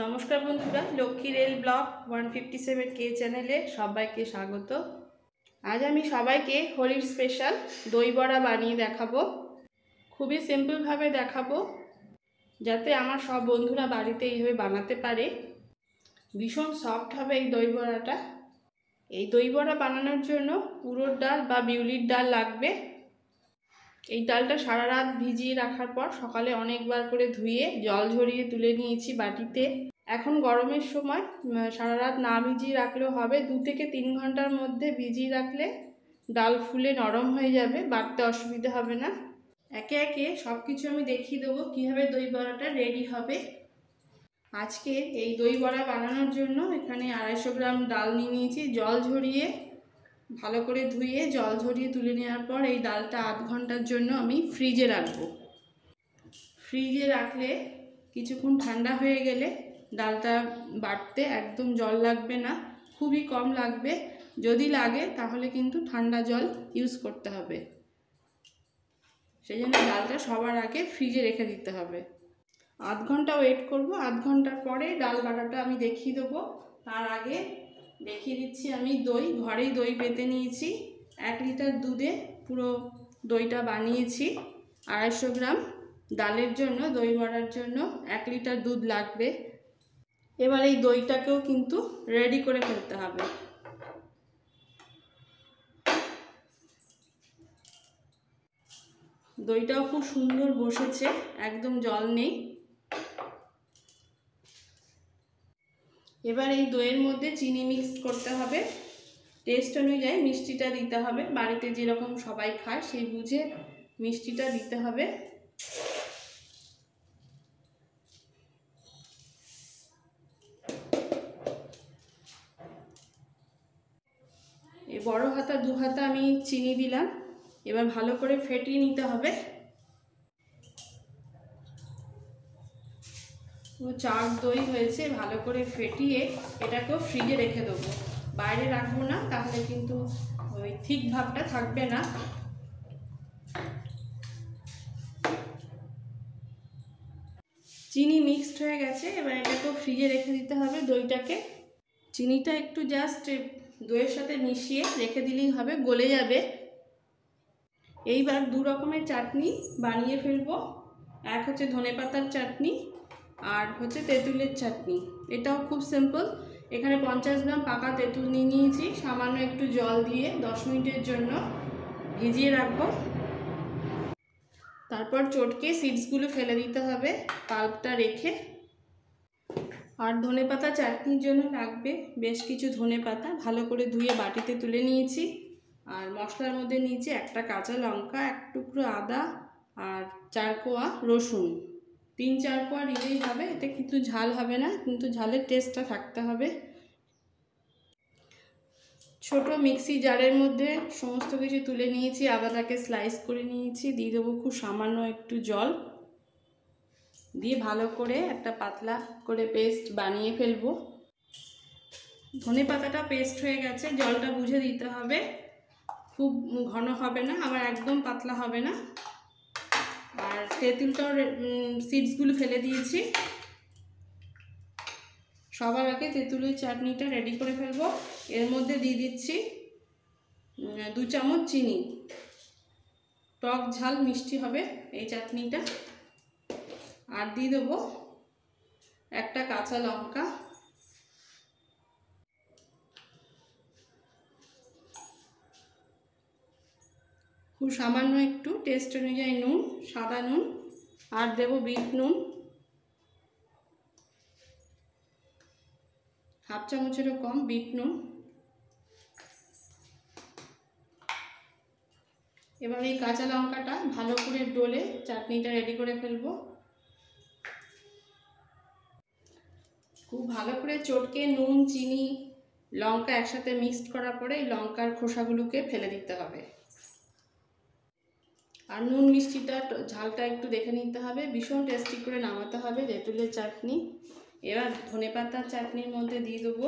নমস্কার বন্ধুরা, Lakshmi rail blog 157K চ্যানেলে সবাইকে স্বাগত। আজ আমি সবাইকে হোলির স্পেশাল দই বড়া বানিয়ে দেখাবো। খুবই সিম্পলভাবে দেখাবো, যাতে আমার সব বন্ধুরা বাড়িতে এইভাবে বানাতে পারে। ভীষণ সফট হবে এই দই বড়াটা। এই দই বড়া বানানোর জন্য উড়দ ডাল বা বিউলির ডাল লাগবে। এই ডালটা সারা রাত ভিজিয়ে রাখার পর সকালে অনেকবার করে ধুয়ে জল ঝরিয়ে তুলে নিয়েছি বাটিতে। এখন গরমের সময় সারা রাত না ভিজিয়ে রাখলেও হবে, 2 থেকে 3 ঘন্টার মধ্যে ভিজিয়ে রাখলে ডাল ফুলে নরম হয়ে যাবে, বাটতে অসুবিধা হবে না। একে একে সব কিছু আমি দেখিয়ে দেবো কীভাবে দই বড়াটা রেডি হবে। আজকে এই দই বড়া বানানোর জন্য এখানে 250 গ্রাম ডাল নিয়ে নিয়েছি। জল ঝরিয়ে ভালো করে ধুয়ে জল ঝরিয়ে তুলে নেওয়ার পর এই ডালটা 8 ঘন্টার জন্য আমি ফ্রিজে রাখবো। ফ্রিজে রাখলে কিছুক্ষণ ঠান্ডা হয়ে গেলে ডালটা বাটতে একদম জল লাগবে না, খুবই কম লাগবে। যদি লাগে তাহলে কিন্তু ঠান্ডা জল ইউজ করতে হবে। সেই জন্য ডালটা সবার আগে ফ্রিজে রেখে দিতে হবে। 8 ঘন্টা ওয়েট করব। 8 ঘন্টার পরে ডাল বাটাটা আমি দেখিয়ে দেবো। তার আগে দেখিয়ে দিচ্ছি আমি দই। ঘরেই দই পেতে নিয়েছি। 1 লিটার দুধে পুরো দইটা বানিয়েছি। 250 গ্রাম ডালের জন্য, দই বড়ার জন্য 1 লিটার দুধ লাগবে। এবার এই দইটাকেও কিন্তু রেডি করে ফেলতে হবে। দইটাও খুব সুন্দর বসেছে, একদম জল নেই। এবার এই দইয়ের মধ্যে চিনি মিক্স করতে হবে। টেস্ট অনুযায়ী মিষ্টিটা দিতে হবে। বাড়িতে যেরকম সবাই খায় সেই বুঝে মিষ্টিটা দিতে হবে। এই বড় হাতা 2 হাতা আমি চিনি দিলাম। এবার ভালো করে ফেটিয়ে নিতে হবে। চাক দই হয়েছে, ভালো করে ফেটিয়ে এটাকেও ফ্রিজে রেখে দেবো। বাইরে রাখবো না, তাহলে কিন্তু ওই ঠিক ভাবটা থাকবে না। চিনি মিক্সড হয়ে গেছে, এবার এটাকেও ফ্রিজে রেখে দিতে হবে দইটাকে। চিনিটা একটু জাস্ট দইয়ের সাথে মিশিয়ে রেখে দিলেই হবে, গলে যাবে। এইবার 2 রকমের চাটনি বানিয়ে ফেলবো। এক হচ্ছে ধনেপাতার চাটনি, আর হচ্ছে তেঁতুলের চাটনি। এটাও খুব সিম্পল। এখানে 50 গ্রাম পাকা তেঁতুল নিয়ে নিয়েছি। সামান্য একটু জল দিয়ে 10 মিনিটের জন্য ভিজিয়ে রাখবো। তারপর চটকে সিডসগুলো ফেলে দিতে হবে পাল্পটা রেখে। আর ধনেপাতা চাটনির জন্য লাগবে বেশ কিছু ধনেপাতা, ভালো করে ধুয়ে বাটিতে তুলে নিয়েছি। আর মশলার মধ্যে নিয়েছি 1টা কাঁচা লঙ্কা, 1 টুকরো আদা, আর 4 কোয়া রসুন। 3-4 কোয়া দিলেই হবে, এতে কিন্তু ঝাল হবে না, কিন্তু ঝালের টেস্টটা থাকতে হবে। ছোট মিক্সি জারের মধ্যে সমস্ত কিছু তুলে নিয়েছি। আদাটাকে স্লাইস করে নিয়েছি। দিয়ে দেবো খুব সামান্য একটু জল, দিয়ে ভালো করে একটা পাতলা করে পেস্ট বানিয়ে ফেলবো। ধনেপাতাটা পেস্ট হয়ে গেছে, জলটা বুঝে দিতে হবে। খুব ঘন হবে না, আবার একদম পাতলা হবে না। আর তেঁতুলটাও সিডসগুলো ফেলে দিয়েছি। সবার আগে তেঁতুলের চাটনিটা রেডি করে ফেলবো। এর মধ্যে দিয়ে দিচ্ছি 2 চামচ চিনি। টক ঝাল মিষ্টি হবে এই চাটনিটা। আর দিয়ে দেবো 1টা কাঁচা লঙ্কা, খুব সামান্য একটু টেস্ট অনুযায়ী নুন, সাদা নুন, আর দেবো বিট নুন, 1/2 চামচেরও কম বিট নুন। এবার এই কাঁচা লঙ্কাটা ভালো করে ডলে চাটনিটা রেডি করে ফেলবো। খুব ভালো করে চটকে নুন, চিনি, লঙ্কা একসাথে মিক্সড করার পরে এই লঙ্কার খোসাগুলোকে ফেলে দিতে হবে। আর নুন মিষ্টিটা ঝালটা একটু দেখে নিতে হবে। ভীষণ টেস্টি করে নামাতে হবে তেঁতুলের চাটনি। এবার ধনেপাতার চাটনির মধ্যে দিয়ে দেবো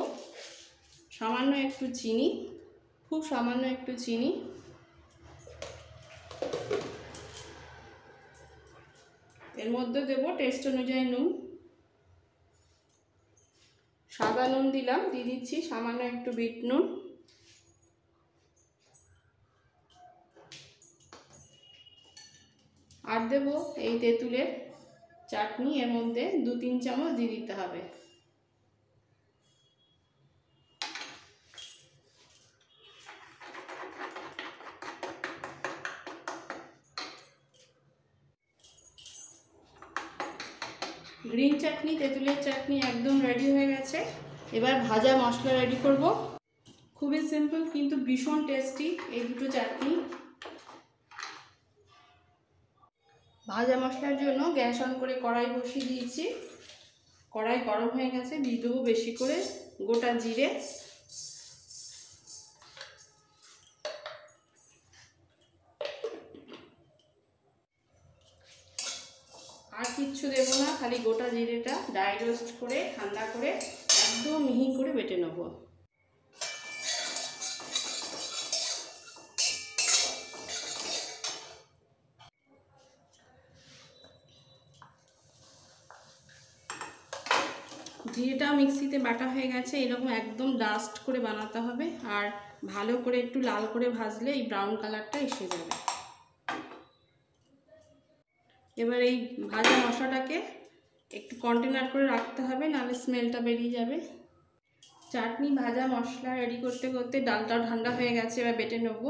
সামান্য একটু চিনি, খুব সামান্য একটু চিনি। এর মধ্যে দেবো টেস্ট অনুযায়ী নুন। সাদা নুন দিলাম, দিয়ে দিচ্ছি সামান্য একটু বিট নুন, আর দেবো এই তেঁতুলের চাটনি। এর মধ্যে 2-3 চামচ দিয়ে দিতে হবে। গ্রিন চাটনি, তেঁতুলের চাটনি একদম রেডি হয়ে গেছে। এবার ভাজা মশলা রেডি করব। খুবই সিম্পল কিন্তু ভীষণ টেস্টি এই দুটো চাটনি। ভাজা মশলার জন্য গ্যাস অন করে কড়াই বসিয়ে দিয়েছি। কড়াই গরম হয়ে গেছে, দিয়ে দেবো বেশি করে গোটা জিরে, আর কিচ্ছু দেবো না, খালি গোটা জিরেটা ড্রাই রোস্ট করে ঠান্ডা করে একদম মিহি করে বেটে নেব। জিরেটাও মিক্সিতে বাটা হয়ে গেছে, এরকম একদম ডাস্ট করে বানাতে হবে, আর ভালো করে একটু লাল করে ভাজলে এই ব্রাউন কালারটা এসে যাবে। এবার এই ভাজা মশলাটাকে একটু কন্টেনার করে রাখতে হবে, নাহলে স্মেলটা বেরিয়ে যাবে। চাটনি ভাজা মশলা রেডি করতে করতে ডালটাও ঠান্ডা হয়ে গেছে, এবার বেটে নেব।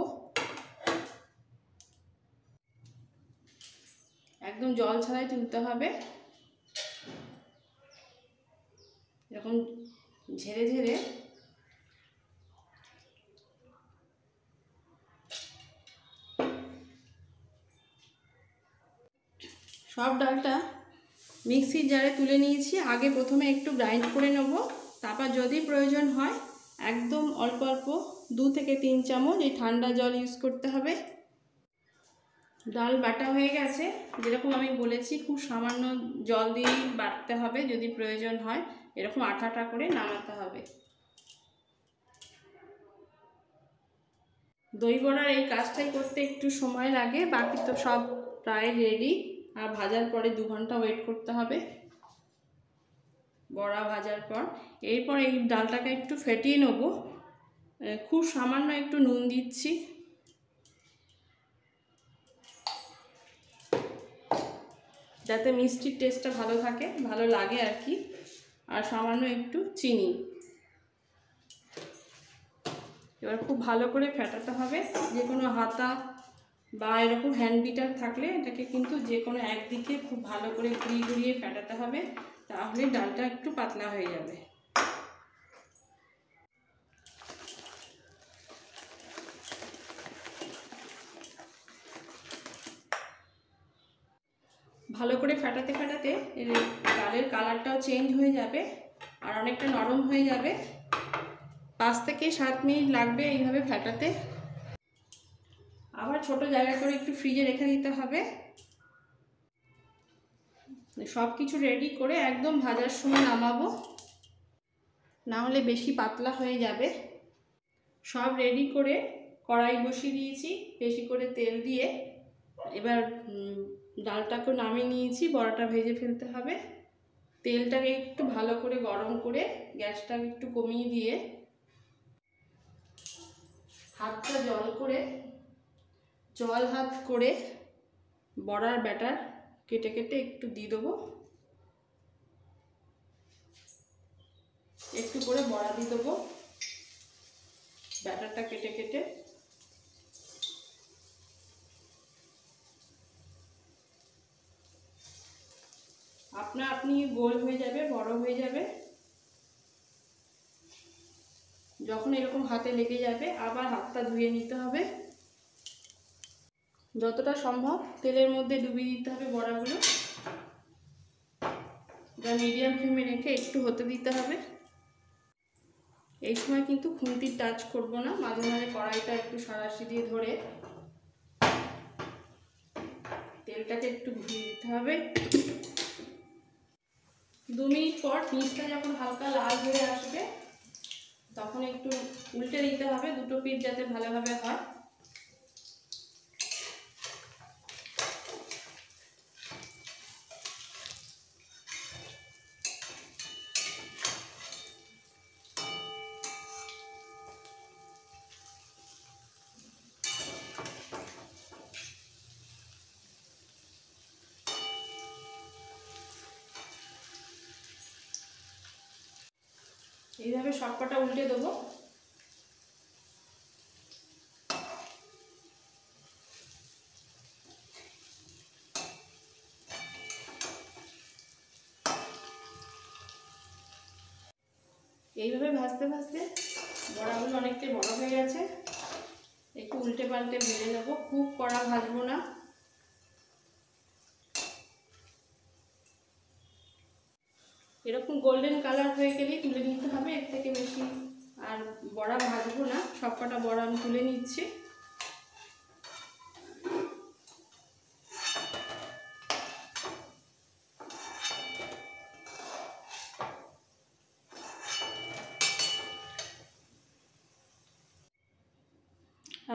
একদম জল ছাড়াই তুলতে হবে, এরকম ঝেড়ে ঝেড়ে। সব ডালটা মিক্সির জারে তুলে নিয়েছি। আগে প্রথমে একটু গ্রাইন্ড করে নেব, তারপর যদি প্রয়োজন হয় একদম অল্প অল্প 2 থেকে 3 চামচ এই ঠান্ডা জল ইউজ করতে হবে। ডাল বাটা হয়ে গেছে, যেরকম আমি বলেছি খুব সামান্য জল দিয়েই বাটতে হবে, যদি প্রয়োজন হয় এরকম আঠা আঠা করে নামাতে হবে। দই বড়ার এই কাজটাই করতে একটু সময় লাগে, বাকি তো সব প্রায় রেডি। আর ভাজার পরে 2 ঘন্টা ওয়েট করতে হবে বড়া ভাজার পর। এরপর এই ডালটাকে একটু ফেটিয়ে নেব, খুব সামান্য একটু নুন দিচ্ছি, যাতে মিষ্টির টেস্টটা ভালো থাকে, ভালো লাগে আর কি, আর সামান্য একটু চিনি। এবার খুব ভালো করে ফেটাতে হবে। যে কোনো হাতা বা এরকম হ্যান্ড বিটার থাকলে এটাকে কিন্তু যে কোনো একদিকে খুব ভালো করে ঘুরিয়ে ঘুরিয়ে ফেটাতে হবে, তাহলে ডালটা একটু পাতলা হয়ে যাবে। ভালো করে ফেটাতে ফেটাতে ডালের কালারটাও চেঞ্জ হয়ে যাবে আর অনেকটা নরম হয়ে যাবে। 5 থেকে 7 মিনিট লাগবে এইভাবে ফেটাতে। আবার ছোট জায়গা করে একটু ফ্রিজে রেখে দিতে হবে। সব কিছু রেডি করে একদম ভাজার সময় নামাবো, না হলে বেশি পাতলা হয়ে যাবে। সব রেডি করে কড়াই বসিয়ে দিয়েছি বেশি করে তেল দিয়ে। এবার ডালটাকে নামিয়ে নিয়েছি, বড়াটা ভেজে ফেলতে হবে। তেলটাকে একটু ভালো করে গরম করে গ্যাসটাকে একটু কমিয়ে দিয়ে হাতটা জল হাত করে বড়ার ব্যাটার কেটে কেটে একটু দিয়ে দেবো। একটু করে বড়া দিয়ে দেবো ব্যাটারটা কেটে কেটে। আপনি গোল হয়ে যাবে, বড় হয়ে যাবে। যখন এরকম হাতে লেগে যাবে আবার হাতটা ধুয়ে নিতে হবে। যতটা সম্ভব তেলের মধ্যে ডুবিয়ে দিতে হবে বড়াগুলো। এটা মিডিয়াম ফ্লেমে রেখে একটু হতে দিতে হবে। এই সময় কিন্তু খুন্তির টাচ করব না, মাঝে মাঝে কড়াইটা একটু সাঁড়াশি দিয়ে ধরে তেলটাকে একটু ঘুরিয়ে দিতে হবে। 2 মিনিট পর নিচটা যখন হালকা লাল হয়ে আসবে তখন একটু উল্টে দিতে হবে, দুটো পিঠ যাতে ভালোভাবে হয়। এইভাবে সবকটা উল্টে দেবো। এইভাবে ভাজতে ভাজতে বড়াগুলো অনেকটাই বড় হয়ে গেছে, একটু উল্টে পাল্টে ভেজে নেবো, খুব কড়া ভাজবো না। এরকম গোল্ডেন কালার হয়ে গেলেই তুলে নিতে হবে, এর থেকে বেশি আর বড়া ভাজবো না। সবকটা বড়া আমি তুলে নিচ্ছি।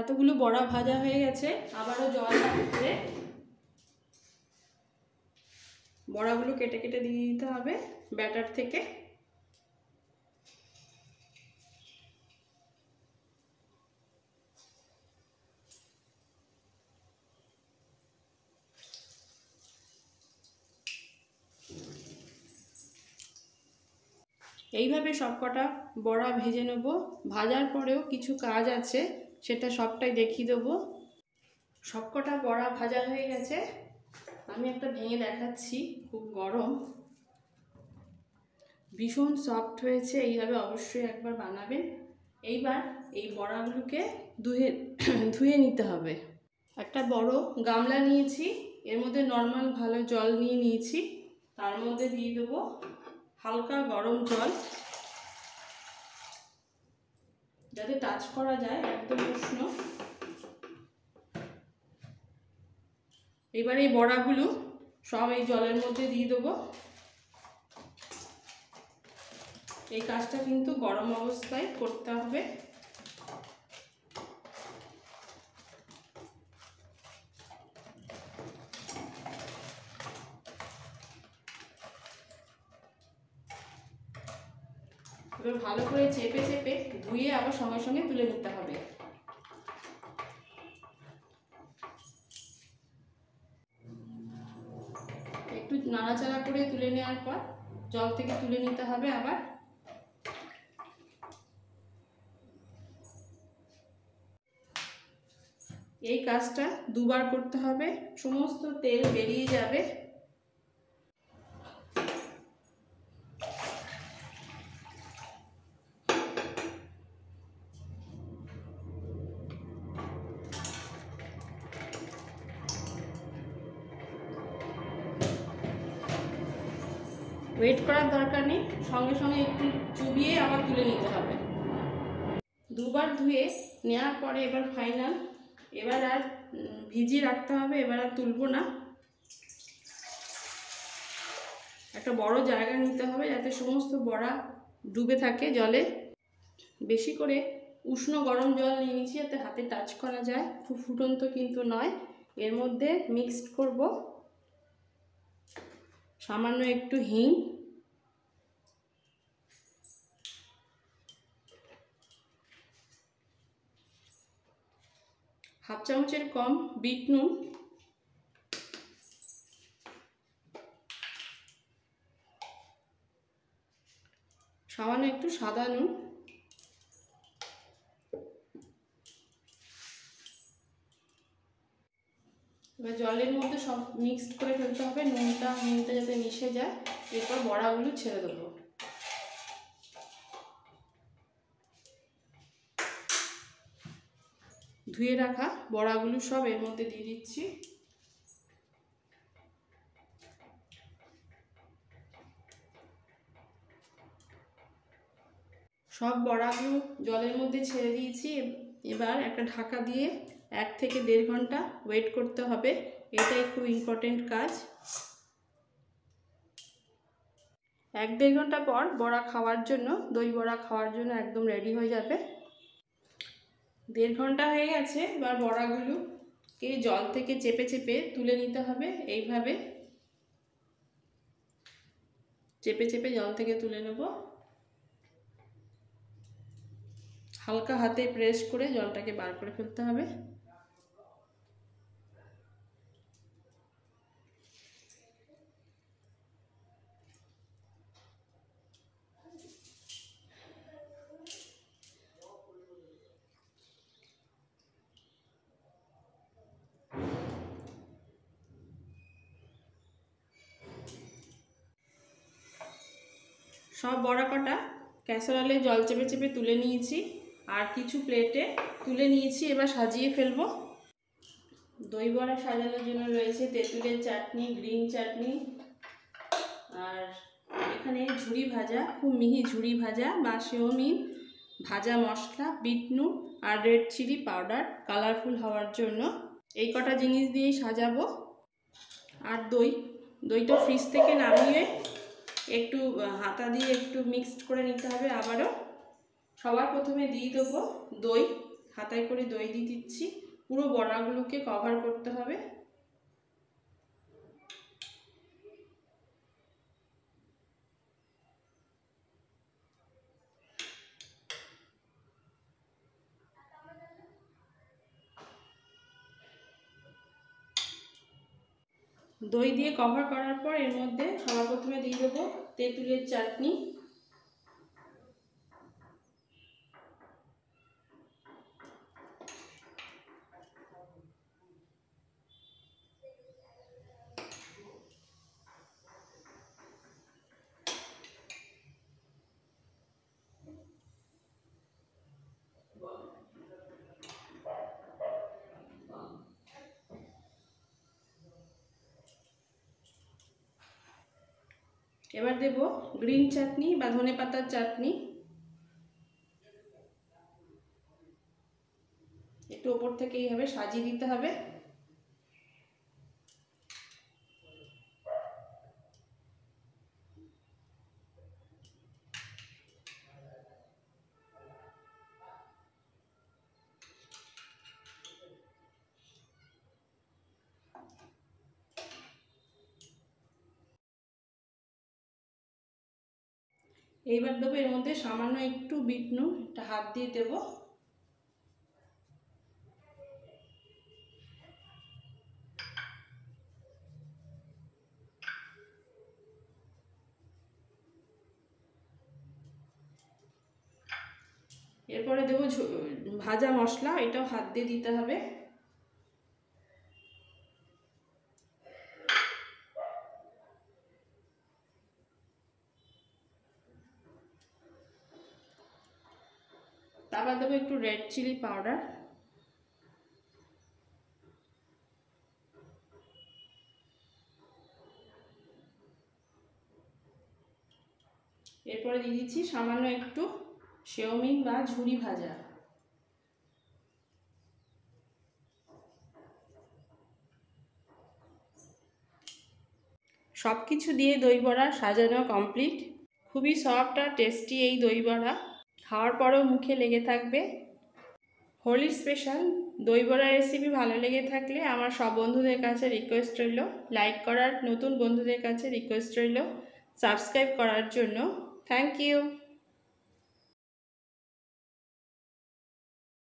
এতগুলো বড়া ভাজা হয়ে গেছে, আবারও জল করে বড়াগুলো কেটে কেটে দিয়ে দিতে হবে ব্যাটার থেকে। এইভাবে সবকটা বড়া ভেজে নেব। ভাজার পরেও কিছু কাজ আছে, সেটা সবটাই দেখিয়ে দেবো। সবকটা বড়া ভাজা হয়ে গেছে, আমি একটা ভেঙে দেখাচ্ছি। খুব গরম, ভীষণ সফট হয়েছে। এইভাবে অবশ্যই একবার বানাবেন। এইবার এই বড়াগুলোকে ধুয়ে নিতে হবে। একটা বড় গামলা নিয়েছি, এর মধ্যে নর্মাল ভালো জল নিয়েছি। তার মধ্যে দিয়ে দেবো হালকা গরম জল, যাতে টাচ করা যায়, একদম উষ্ণ। এবার এই বড়াগুলো সব এই জলের মধ্যে দিয়ে দেবো। এই কাজটা কিন্তু গরম অবস্থায় করতে হবে। এবার ভালো করে চেপে চেপে ধুয়ে আবার সঙ্গে সঙ্গে তুলে নিতে হবে। একটু নাড়াচাড়া করে তুলে নেওয়ার পর জল থেকে তুলে নিতে হবে আবার। এই কাজটা দুবার করতে হবে, সমস্ত তেল বেরিয়ে যাবে। ওয়েট করার দরকার নেই, সঙ্গে সঙ্গে একটু চুবিয়ে আবার তুলে নিতে হবে। দুবার ধুয়ে নেওয়ার পরে এবার ফাইনাল, এবার আর ভিজিয়ে রাখতে হবে, এবার আর তুলবো না। একটা বড় জায়গা নিতে হবে যাতে সমস্ত বড়া ডুবে থাকে জলে। বেশি করে উষ্ণ গরম জল নিয়ে নিচ্ছি যাতে হাতে টাচ করা যায়, খুব ফুটন্ত কিন্তু নয়। এর মধ্যে মিক্সড করব সামান্য একটু হিং, হাফ চামচের কম বিট নুন, সামান্য একটু সাদা নুন, এবার জলের মধ্যে সব মিক্সড করে ফেলতে হবে, নুনটা যাতে মিশে যায়। এরপর বড়াগুলো ছেড়ে দেবো। ধুয়ে রাখা বড়াগুলো সব এর মধ্যে দিয়ে দিচ্ছি। সব বড়াগুলো জলের মধ্যে ছেড়ে দিয়েছি। এবার একটা ঢাকা দিয়ে 1 থেকে 1.5 ঘন্টা ওয়েট করতে হবে। এটাই খুব ইম্পর্টেন্ট কাজ। 1-1.5 ঘন্টা পর বড়া খাওয়ার জন্য, দই বড়া খাওয়ার জন্য একদম রেডি হয়ে যাবে। 1.5 ঘন্টা হয়ে গেছে। এবার বড়াগুলোকে জল থেকে চেপে চেপে তুলে নিতে হবে। এইভাবে চেপে চেপে জল থেকে তুলে নেব। হালকা হাতে প্রেস করে জলটাকে বার করে ফেলতে হবে। সব বড়া কটা ক্যাসারোলে জল চেপে চেপে তুলে নিয়েছি, আর কিছু প্লেটে তুলে নিয়েছি। এবার সাজিয়ে ফেলবো। দই বড়া সাজানোর জন্য রয়েছে তেঁতুলের চাটনি, গ্রিন চাটনি, আর এখানে ঝুরি ভাজা, খুব মিহি ঝুরি ভাজা বা সেওমিন, ভাজা মশলা, বিট নুন আর রেড চিলি পাউডার কালারফুল হওয়ার জন্য। এই কটা জিনিস দিয়েই সাজাবো। আর দইটা ফ্রিজ থেকে নামিয়ে একটু হাতা দিয়ে একটু মিক্সড করে নিতে হবে। আবারও সবার প্রথমে দিয়ে দেবো দই, হাতায় করে দই দিয়ে দিচ্ছি। পুরো বড়াগুলোকে কভার করতে হবে। দই দিয়ে কভার করার পর এর মধ্যে সবার প্রথমে দিয়ে দেবো তেঁতুলের চাটনি। এবার দেব গ্রিন চাটনি বা ধনে পাতার চাটনি, একটু ওপর থেকে এইভাবে সাজিয়ে দিতে হবে। এইবার দেবো এর মধ্যে সামান্য একটু বিট নুন, একটা হাত দিয়ে দেবো। এরপরে দেবো ভাজা মশলা, এটাও হাত দিয়ে দিতে হবে। তারপর দেবো একটু রেড চিলি পাউডার। এরপরে দিয়ে দিচ্ছি সামান্য একটু সেওমিন বা ঝুরি ভাজা। সব কিছু দিয়ে দই বড়া সাজানো কমপ্লিট। খুবই সফট আর টেস্টি এই দই বড়া, খাওয়ার পরেও মুখে লেগে থাকবে। হোলির স্পেশাল দই বড়া রেসিপি ভালো লেগে থাকলে আমার সব বন্ধুদের কাছে রিকোয়েস্ট রইল লাইক করার, নতুন বন্ধুদের কাছে রিকোয়েস্ট রইল সাবস্ক্রাইব করার জন্য। Thank you.